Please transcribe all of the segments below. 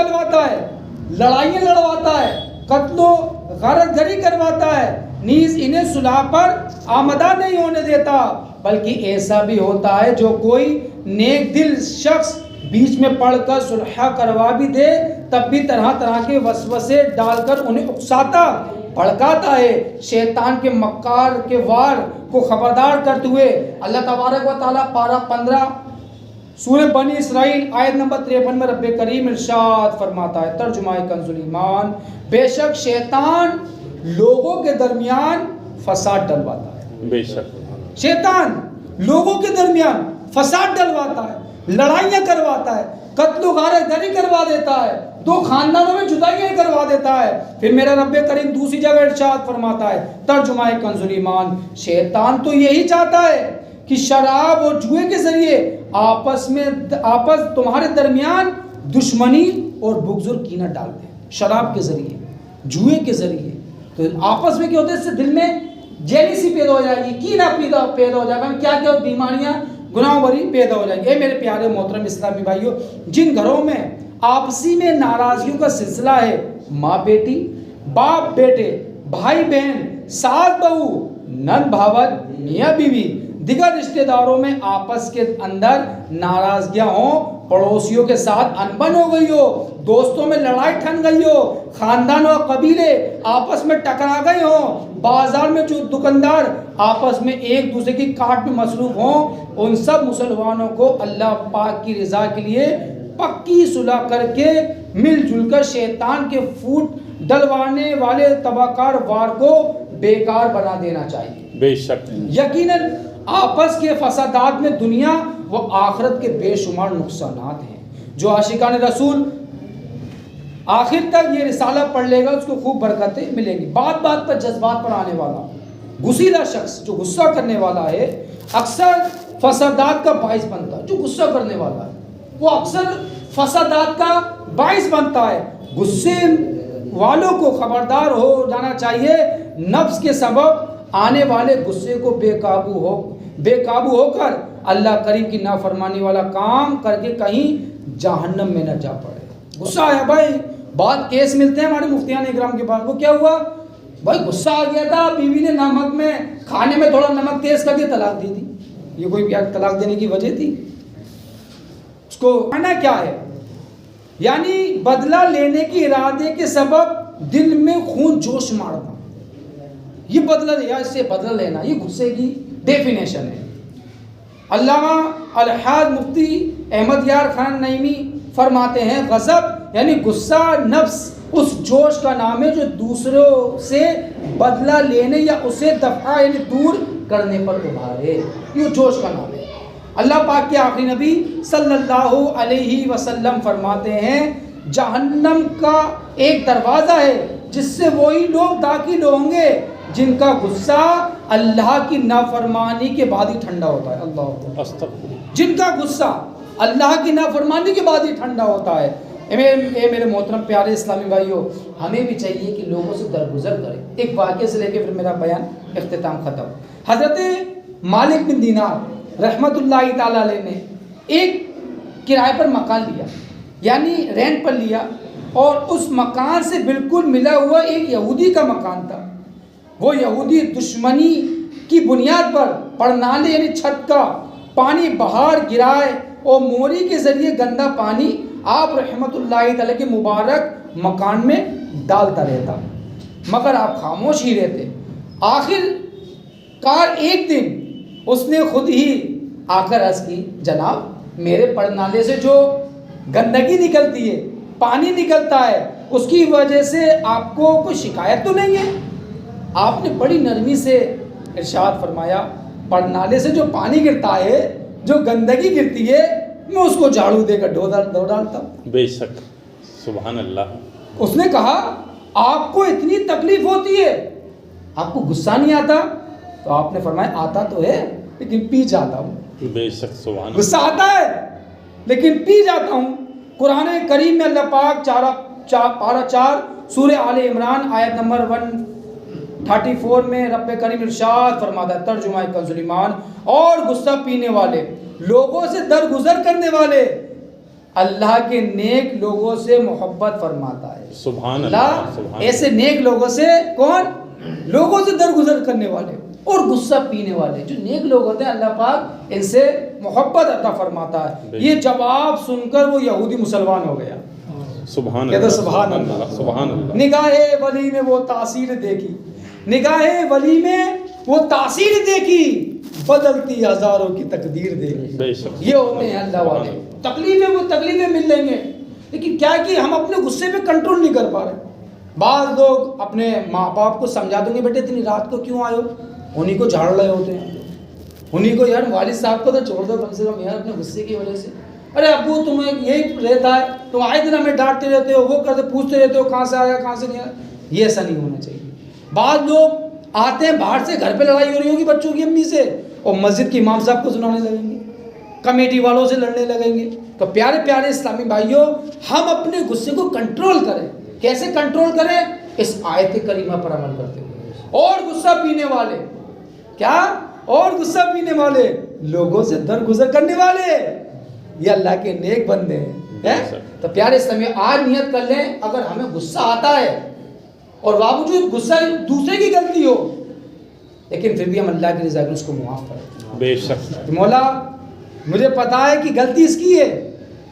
ڈلواتا ہے، لڑائیاں لڑواتا ہے، قتل و غارت گری کرواتا ہے، نیز انہیں صلح پر آمدہ نہیں ہونے دیتا، بلکہ ایسا بھی ہوتا ہے جو کوئی نیک دل شخص بیچ میں پڑھ کر صلح کروا بھی دے تب بھی طرح طرح کے وسوسے ڈال کر انہیں اکساتا بھڑکاتا ہے۔ شیطان کے مکار کے وار کو خبردار کرتے ہوئے اللہ تبارک و تعالیٰ پارہ 15 سورہ بنی اسرائیل آیت نمبر 53 میں رب کریم ارشاد فرماتا ہے، ترجمہ کنز الایمان، بے شک شیطان لوگوں کے درمیان فساد ڈلواتا ہے۔ بے شک شیطان لوگوں کے درمیان فساد ڈلواتا ہے، لڑائیاں کرواتا ہے، قتل و غارت گری کروا دیتا ہے، دو خاندانوں میں جدائیاں کروا دیتا ہے۔ پھر میرا رب کریم دوسری جگہ ارشاد فرماتا ہے، ترجمہ کنز الایمان، شیطان تو یہی چاہتا ہے کہ شراب اور جوئے کے ذریعے آپس تمہارے درمیان دشمنی اور بغض اور کینہ ڈال دے۔ شراب کے ذریعے، جوئے کے ذریعے، تو آپس میں کیا ہوتا ہے، اس سے دل میں جیلیسی پیدا ہو جائے گی، کینہ پیدا ہو جائے گا، کیا کیا بیماریاں گناہ بری پیدا ہو جائیں گے۔ اے میرے پیارے محترم اسلامی بھائیوں، جن گھروں میں آپسی میں ناراضگیوں کا سلسلہ ہے، ماں بیٹی، باپ بیٹے، بھائی بہن، ساس بہو، نند بھاوت، میاں بیوی، دیگر رشتہ داروں میں آپس کے اندر ناراضگیاں ہوں، پڑوسیوں کے ساتھ انبن ہو گئی ہو، دوستوں میں لڑائی ٹھن گئی ہو، خاندان اور قبیلے آپس میں ٹکرا گئے ہوں، بازار میں جو دکاندار آپس میں ایک دوسرے کی کاٹ میں مصروف ہوں، ان سب مسلمانوں کو اللہ پاک کی رضا کے لیے پکی صلح کر کے مل جل کر شیطان کے فوٹ ڈلوانے والے تباکار وار کو بیکار بنا دینا چاہیے۔ بے شک یقیناً آپس کے فسادات میں دنیا و آخرت کے بے شمار نقصانات ہیں۔ جو عاشقان رسول آخر تک یہ رسالہ پڑھ لے گا اس کو خوب برکتیں ملیں گی۔ بات بات پر جذبات پر آنے والا غصیلا شخص جو غصہ کرنے والا ہے اکثر فسادات کا باعث بنتا ہے۔ جو غصہ کرنے والا ہے وہ اکثر فسادات کا باعث بنتا ہے۔ غصے والوں کو خبردار ہو جانا چاہیے، نفس کے سبب آنے والے غصے کو بے قابو ہو کر اللہ کریم کی نافرمانی والا کام کر کے کہیں جہنم میں نہ جا پڑے۔ غصہ آیا بھائی، بات کیس ملتے ہیں ہمارے مفتیان اکرام کے پاس، وہ کیا ہوا بھائی، غصہ آ گیا تھا، بیوی نے نمک میں کھانے میں تھوڑا نمک تیز کر کے طلاق دی تھی۔ یہ کوئی طلاق دینے کی وجہ تھی؟ اس کو معنی کیا ہے؟ یعنی بدلہ لینے کی ارادے کے سبب دل میں خون جوش مارنا، یہ بدلہ لیا، اس سے بدلہ لینا، یہ غصے کی ڈیفینیشن ہے۔ علامہ الحاج مفتی احمد یار خان نعیمی فرماتے ہیں، غضب یعنی غصہ نفس اس جوش کا نام ہے جو دوسروں سے بدلہ لینے یا اسے دفع یعنی دور کرنے پر ابھارے، یہ جوش کا نام ہے۔ اللہ پاک کے آخری نبی صلی اللہ علیہ وسلم فرماتے ہیں، جہنم کا ایک دروازہ ہے جس سے وہی لوگ داخل ہوں گے جن کا غصہ اللہ کی نافرمانی کے بعد ہی ٹھنڈا ہوتا ہے۔ اللہ، جن کا غصہ اللہ کی نافرمانی کے بعد ہی ٹھنڈا ہوتا ہے۔ اے میرے محترم پیارے اسلامی بھائیوں، ہمیں بھی چاہیے کہ لوگوں سے درگزر کریں۔ ایک واقعے سے لے کے پھر میرا بیان اختتام ختم۔ حضرت مالک بن دینار رحمت اللہ تعالی علیہ نے ایک کرائے پر مکان لیا، یعنی رینٹ پر لیا، اور اس مکان سے بالکل ملا ہوا ایک یہودی کا مکان تھا۔ وہ یہودی دشمنی کی بنیاد پر پڑنالے یعنی چھت کا پانی باہر گرائے اور موری کے ذریعے گندا پانی آپ رحمت اللہ تعالی کے مبارک مکان میں ڈالتا رہتا، مگر آپ خاموش ہی رہتے۔ آخر کار ایک دن اس نے خود ہی آ کر عرض کی، جناب میرے پڑنالے سے جو گندگی نکلتی ہے، پانی نکلتا ہے، اس کی وجہ سے آپ کو کوئی شکایت تو نہیں ہے؟ آپ نے بڑی نرمی سے ارشاد فرمایا، پڑنالے سے جو پانی گرتا ہے، جو گندگی گرتی ہے، میں اس کو جھاڑو دے کر دھو ڈالتا ہوں۔ بے شک، سبحان اللہ۔ اس نے کہا، آپ کو اتنی تکلیف ہوتی ہے، آپ کو غصہ نہیں آتا؟ تو آپ نے فرمایا، آتا تو ہے لیکن پی جاتا ہوں۔ بے شک، سبحان اللہ۔ غصہ آتا ہے لیکن پی جاتا ہوں۔ قرآن کریم میں اللہ پاک پارہ 4 سورہ آل عمران آیت نمبر 134 میں رب کریم ارشاد فرماتا ہے، ترجمہ کنز الایمان، اور غصہ پینے والے، لوگوں سے درگزر کرنے والے، اللہ کے نیک لوگوں سے محبت فرماتا ہے. سبحان اللہ سبحان ایسے نیک لوگوں سے، کون؟ لوگوں سے درگزر کرنے والے اور غصہ پینے والے. جو نیک لوگ ہوتے ہیں اللہ پاک ان سے محبت عطا فرماتا ہے. یہ جواب سن کر وہ یہودی مسلمان ہو گیا. سبحان کہتے اللہ سبحان اللہ. سبحان اللہ. نگاہ ولی میں وہ تاثیر دیکھی، نگاہ ولی میں وہ تاثیر دیکھی، بدلتی ہزاروں کی تقدیر دیکھی. بے شک. یہ ہوتے ہیں اللہ والے. تکلیفیں وہ تکلیفیں مل لیں گے، لیکن کیا کہ ہم اپنے غصے پہ کنٹرول نہیں کر پا رہے. بعض لوگ اپنے ماں باپ کو سمجھا دیں گے بیٹے اتنی رات کو کیوں آئے ہو، انہیں کو جھاڑ رہے ہوتے ہیں، انہیں کو یار والد صاحب کو تو چھوڑ دو کم سے کم یار اپنے غصے کی وجہ سے. ارے ابو تمہیں یہی رہتا ہے، تم آئے دن ہمیں ڈانٹتے رہتے ہو، وہ کرتے پوچھتے رہتے ہو کہاں سے آیا کہاں سے نہیں آیا. یہ ایسا نہیں ہونا چاہیے. بعض لوگ آتے ہیں باہر سے، گھر پہ لڑائی ہو رہی ہوگی بچوں کی امی سے، اور مسجد کے امام صاحب کو سنانے لگیں گے، کمیٹی والوں سے لڑنے لگیں گے. تو پیارے پیارے اسلامی بھائیوں، ہم اپنے غصے کو کنٹرول کریں. کیسے کنٹرول کریں؟ اس آیت کریمہ پر عمل کرتے ہوئے. اور غصہ پینے والے کیا؟ اور غصہ پینے والے لوگوں سے درگزر کرنے والے یہ اللہ کے نیک بندے ہیں. تو پیارے اسلامی آج نیت کر لیں، اگر ہمیں غصہ آتا ہے اور باوجود غصہ دوسرے کی غلطی ہو، لیکن پھر بھی ہم اللہ کی رضا کے اس کو معاف کریں. بے شک. مولا مجھے پتا ہے کہ غلطی اس کی ہے،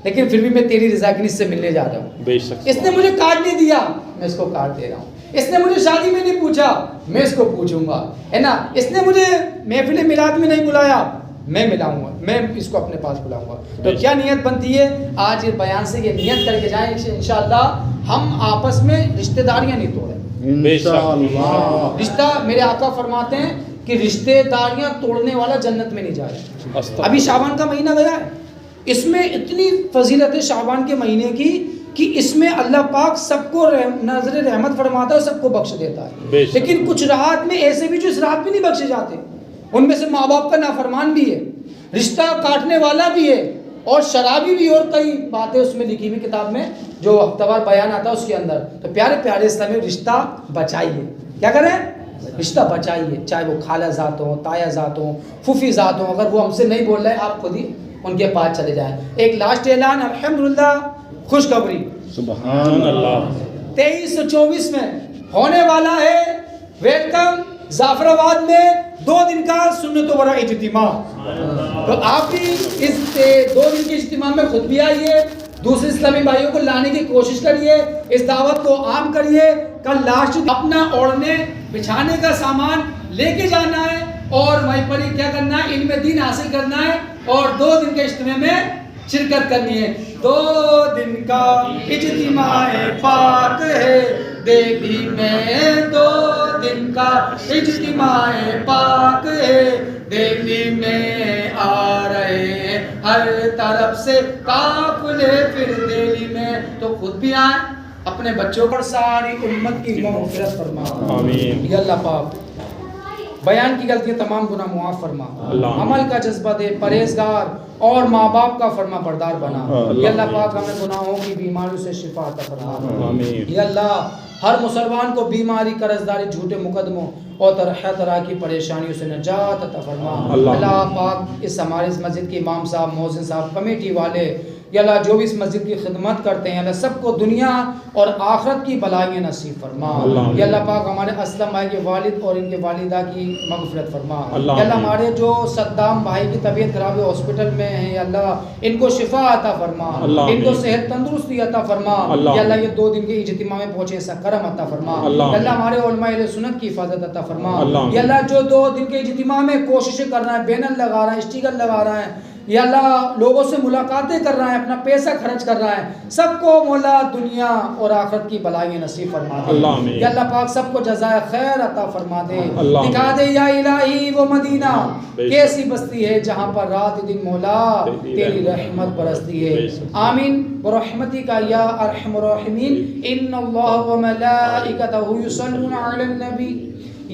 لیکن پھر بھی میں تیری رضا کی نیت سے ملنے جا رہا ہوں. بے شک. اس نے مجھے کارڈ نہیں دیا، میں اس کو کارڈ دے رہا ہوں. اس نے مجھے شادی میں نہیں پوچھا، میں اس کو پوچھوں گا، ہے نا. اس نے مجھے محفل میلاد میں نہیں بلایا، میں ملاؤں گا، میں اس کو اپنے پاس بلاؤں گا. تو کیا نیت بنتی ہے؟ آج یہ بیان سے یہ نیت کر کے جائیں انشاءاللہ ہم آپس میں رشتہ داریاں نہیں توڑیں. بے شک. رشتہ، میرے آقا فرماتے ہیں کہ رشتہ داریاں توڑنے والا جنت میں نہیں جائے. ابھی شعبان کا مہینہ گیا ہے، اس میں اتنی فضیلت ہے شعبان کے مہینے کی کہ اس میں اللہ پاک سب کو نظر رحمت فرماتا ہے، سب کو بخش دیتا ہے. لیکن کچھ رات میں ایسے بھی جو اس رات میں نہیں بخشے جاتے، ان میں سے ماں باپ کا نافرمان بھی ہے، رشتہ کاٹنے والا بھی ہے، اور شرابی بھی، اور کئی باتیں اس میں لکھی ہوئی کتاب میں جو ہفتہ وار بیان آتا ہے اس کے اندر. تو پیارے پیارے اسلامی رشتہ بچائیے. کیا کریں؟ رشتہ بچائیے، چاہے وہ خالہ ذات ہوں، تایا ذات ہوں، پھوپھی ذات ہوں. اگر وہ ہم سے نہیں بول رہے آپ خود ہی ان کے پاس چلے جائیں. ایک لاسٹ اعلان، الحمدللہ خوشخبری، سبحان اللہ. 23-24 میں ہونے والا ہے ویلکم ظفر آباد میں 2 دن کا سنت و ورا اجتماع. تو آپ بھی اس 2 دن کے اجتماع میں خود بھی آئیے، دوسرے اسلامی بھائیوں کو لانے کی کوشش کریے، اس دعوت کو عام کریے. کل لاسٹ اپنا اوڑھنے بچھانے کا سامان لے کے جانا ہے، اور وہیں پر ہی کیا کرنا ہے؟ علم دین حاصل کرنا ہے، اور 2 دن کے اجتماع میں شرکت کرنی ہے. 2 دن کا اجتماع پاک ہے دہلی میں، 2 دن کا اجتماع پاک ہے دہلی میں، آ رہے ہیں ہر طرف سے قافلے پھر دہلی میں. تو خود بھی آئیں، اپنے بچوں پر ساری امت کی مغفرت فرما. آمین. یا اللہ پاک بیان کی غلطیاں تمام گناہ معاف فرما، عمل کا جذبہ دے، پرہیزگار اور ماں باپ کا فرما بردار بنا. یا اللہ پاک ہمیں گناہوں کی بیماریوں سے شفا عطا فرما. یا اللہ ہر مسلمان کو بیماری، قرض داری، جھوٹے مقدموں اور طرح کی پریشانیوں سے نجات عطا فرما. اللہ پاک اس ہمارے اس مسجد کے امام صاحب، مؤذن صاحب، کمیٹی والے، یا اللہ جو بھی اس مسجد کی خدمت کرتے ہیں، اللہ سب کو دنیا اور آخرت کی بلائیاں نصیب فرما. یا اللہ پاک ہمارے اسلم بھائی کے والد اور ان کے والدہ کی مغفرت فرما. یا اللہ ہمارے جو صدام بھائی کی طبیعت خراب ہے، ہاسپٹل میں ہیں، یا اللہ ان کو شفا عطا فرما، ان کو صحت تندرستی عطا فرما. یا اللہ یہ 2 دن کے اجتماع میں پہنچے ایسا کرم عطا فرما. یا اللہ ہمارے علماء اہل سنت کی حفاظت عطا فرما. یا اللہ جو 2 دن کے اجتماع میں کوششیں کر رہا ہے، بینر لگا رہا ہے، اسٹیکر لگا رہا ہے، یا اللہ لوگوں سے ملاقاتیں کر رہا ہے، اپنا پیسہ خرچ کر رہا ہے، سب کو مولا دنیا اور آخرت کی بلائیں نصیب فرما دے. یا اللہ پاک سب کو جزائے خیر عطا فرما دے. دکھا دے یا الہی وہ مدینہ کیسی بستی ہے جہاں پر رات دن مولا تیری رحمت برستی ہے. آمین برحمتک یا ارحم الراحمین. ان اللہ و ملائکتہ یصلون علی النبی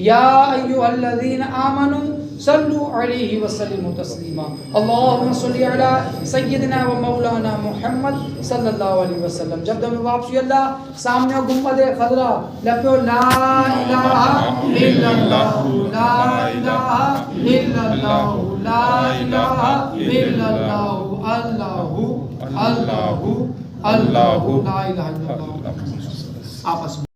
یا ایھا الذین آمنوا صلوا علیہ وسلموا تسلیما. اللہم صلی علی سیدنا و مولانا محمد صلی اللہ علیہ وسلم. جب تم واپسی اللہ سامنے گنبد خضرا لپو لا الہ الا اللہ، لا الہ الا اللہ، لا الہ الا اللہ، اللہ اللہ اللہ لا الہ الا اللہ آپس میں